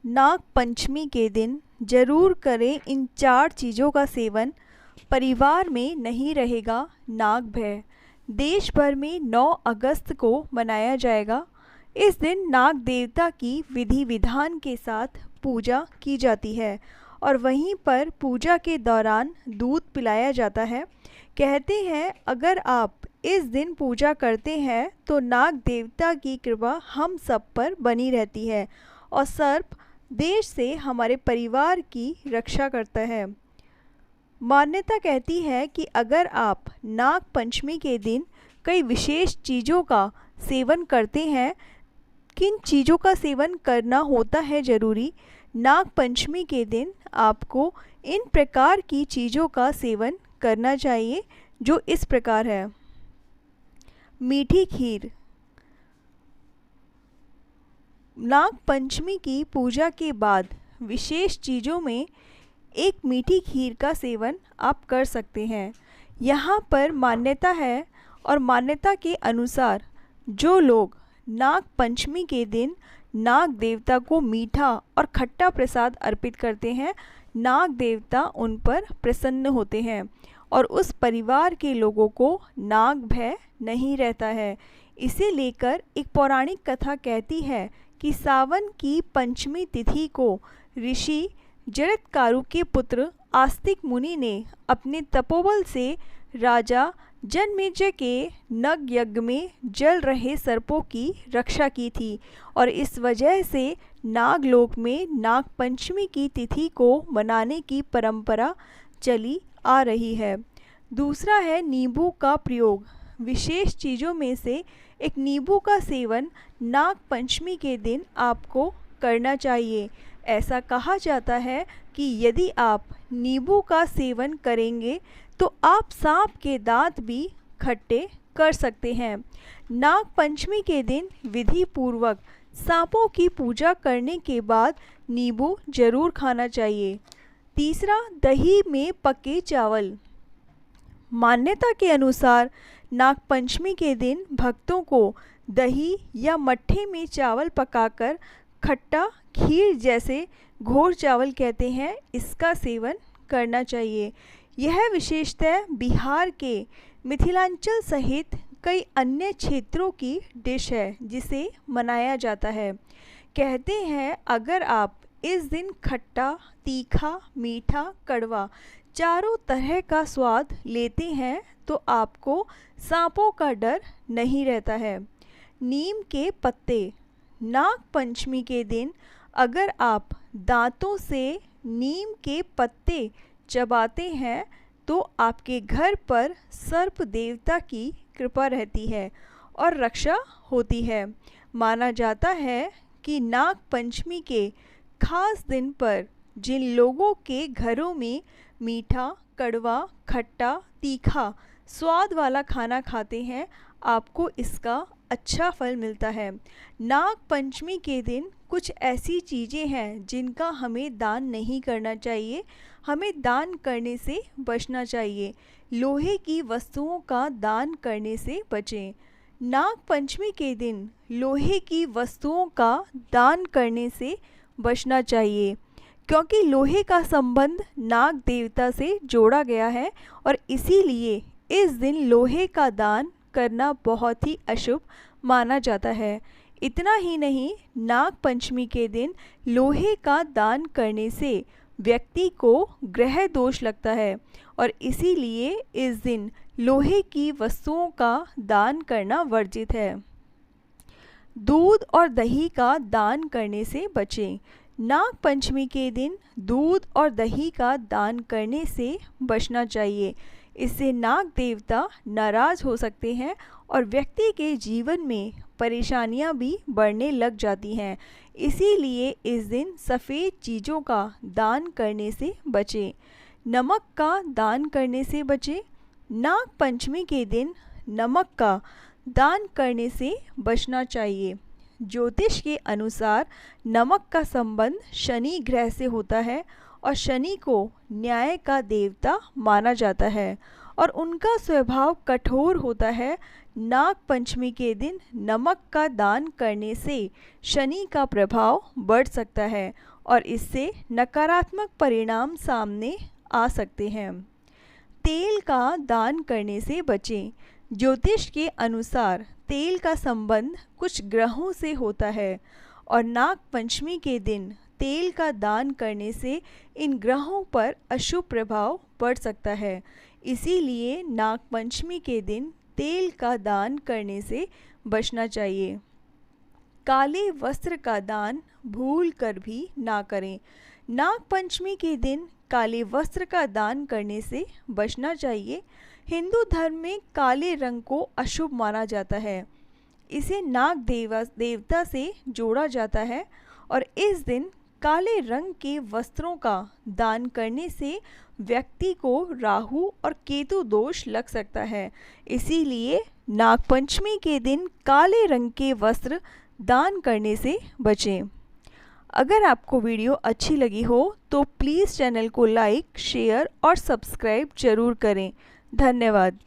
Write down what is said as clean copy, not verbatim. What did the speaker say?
नाग पंचमी के दिन जरूर करें इन 4 चीज़ों का सेवन। परिवार में नहीं रहेगा नाग भय। देश भर में 9 अगस्त को मनाया जाएगा। इस दिन नाग देवता की विधि विधान के साथ पूजा की जाती है और वहीं पर पूजा के दौरान दूध पिलाया जाता है। कहते हैं अगर आप इस दिन पूजा करते हैं तो नाग देवता की कृपा हम सब पर बनी रहती है और सर्प देश से हमारे परिवार की रक्षा करता है। मान्यता कहती है कि अगर आप नाग पंचमी के दिन कई विशेष चीज़ों का सेवन करते हैं, किन चीज़ों का सेवन करना होता है ज़रूरी। नाग पंचमी के दिन आपको इन प्रकार की चीज़ों का सेवन करना चाहिए जो इस प्रकार है। मीठी खीर। नाग पंचमी की पूजा के बाद विशेष चीज़ों में एक मीठी खीर का सेवन आप कर सकते हैं। यहाँ पर मान्यता है और मान्यता के अनुसार जो लोग नाग पंचमी के दिन नाग देवता को मीठा और खट्टा प्रसाद अर्पित करते हैं, नाग देवता उन पर प्रसन्न होते हैं और उस परिवार के लोगों को नाग भय नहीं रहता है। इसे लेकर एक पौराणिक कथा कहती है कि सावन की पंचमी तिथि को ऋषि जरत्कारु के पुत्र आस्तिक मुनि ने अपने तपोबल से राजा जनमेजय के नग यज्ञ में जल रहे सर्पों की रक्षा की थी और इस वजह से नागलोक में नाग पंचमी की तिथि को मनाने की परंपरा चली आ रही है। दूसरा है नींबू का प्रयोग। विशेष चीज़ों में से एक नींबू का सेवन नाग पंचमी के दिन आपको करना चाहिए। ऐसा कहा जाता है कि यदि आप नींबू का सेवन करेंगे तो आप सांप के दांत भी खट्टे कर सकते हैं। नाग पंचमी के दिन विधि पूर्वक सांपों की पूजा करने के बाद नींबू जरूर खाना चाहिए। तीसरा, दही में पके चावल। मान्यता के अनुसार नाग पंचमी के दिन भक्तों को दही या मट्ठे में चावल पकाकर खट्टा खीर जैसे घोर चावल कहते हैं, इसका सेवन करना चाहिए। यह विशेषतः बिहार के मिथिलांचल सहित कई अन्य क्षेत्रों की डिश है जिसे मनाया जाता है। कहते हैं अगर आप इस दिन खट्टा, तीखा, मीठा, कड़वा चारों तरह का स्वाद लेते हैं तो आपको सांपों का डर नहीं रहता है। नीम के पत्ते। नाग पंचमी के दिन अगर आप दांतों से नीम के पत्ते चबाते हैं तो आपके घर पर सर्प देवता की कृपा रहती है और रक्षा होती है। माना जाता है कि नाग पंचमी के खास दिन पर जिन लोगों के घरों में मीठा, कड़वा, खट्टा, तीखा स्वाद वाला खाना खाते हैं, आपको इसका अच्छा फल मिलता है। नाग पंचमी के दिन कुछ ऐसी चीज़ें हैं जिनका हमें दान नहीं करना चाहिए, हमें दान करने से बचना चाहिए। लोहे की वस्तुओं का दान करने से बचें। नाग पंचमी के दिन लोहे की वस्तुओं का दान करने से बचना चाहिए क्योंकि लोहे का संबंध नाग देवता से जोड़ा गया है और इसीलिए इस दिन लोहे का दान करना बहुत ही अशुभ माना जाता है। इतना ही नहीं, नाग पंचमी के दिन लोहे का दान करने से व्यक्ति को ग्रह दोष लगता है और इसीलिए इस दिन लोहे की वस्तुओं का दान करना वर्जित है। दूध और दही का दान करने से बचें। नाग पंचमी के दिन दूध और दही का दान करने से बचना चाहिए। इससे नाग देवता नाराज हो सकते हैं और व्यक्ति के जीवन में परेशानियां भी बढ़ने लग जाती हैं। इसीलिए इस दिन सफ़ेद चीज़ों का दान करने से बचें। नमक का दान करने से बचें। नाग पंचमी के दिन नमक का दान करने से बचना चाहिए। ज्योतिष के अनुसार नमक का संबंध शनि ग्रह से होता है और शनि को न्याय का देवता माना जाता है और उनका स्वभाव कठोर होता है। नाग पंचमी के दिन नमक का दान करने से शनि का प्रभाव बढ़ सकता है और इससे नकारात्मक परिणाम सामने आ सकते हैं। तेल का दान करने से बचें। ज्योतिष के अनुसार तेल का संबंध कुछ ग्रहों से होता है और नाग पंचमी के दिन तेल का दान करने से इन ग्रहों पर अशुभ प्रभाव पड़ सकता है। इसीलिए नाग पंचमी के दिन तेल का दान करने से बचना चाहिए। काले वस्त्र का दान भूल कर भी ना करें। नाग पंचमी के दिन काले वस्त्र का दान करने से बचना चाहिए। हिंदू धर्म में काले रंग को अशुभ माना जाता है। इसे नाग देवता से जोड़ा जाता है और इस दिन काले रंग के वस्त्रों का दान करने से व्यक्ति को राहु और केतु दोष लग सकता है। इसीलिए नागपंचमी के दिन काले रंग के वस्त्र दान करने से बचें। अगर आपको वीडियो अच्छी लगी हो तो प्लीज़ चैनल को लाइक, शेयर और सब्सक्राइब ज़रूर करें। धन्यवाद।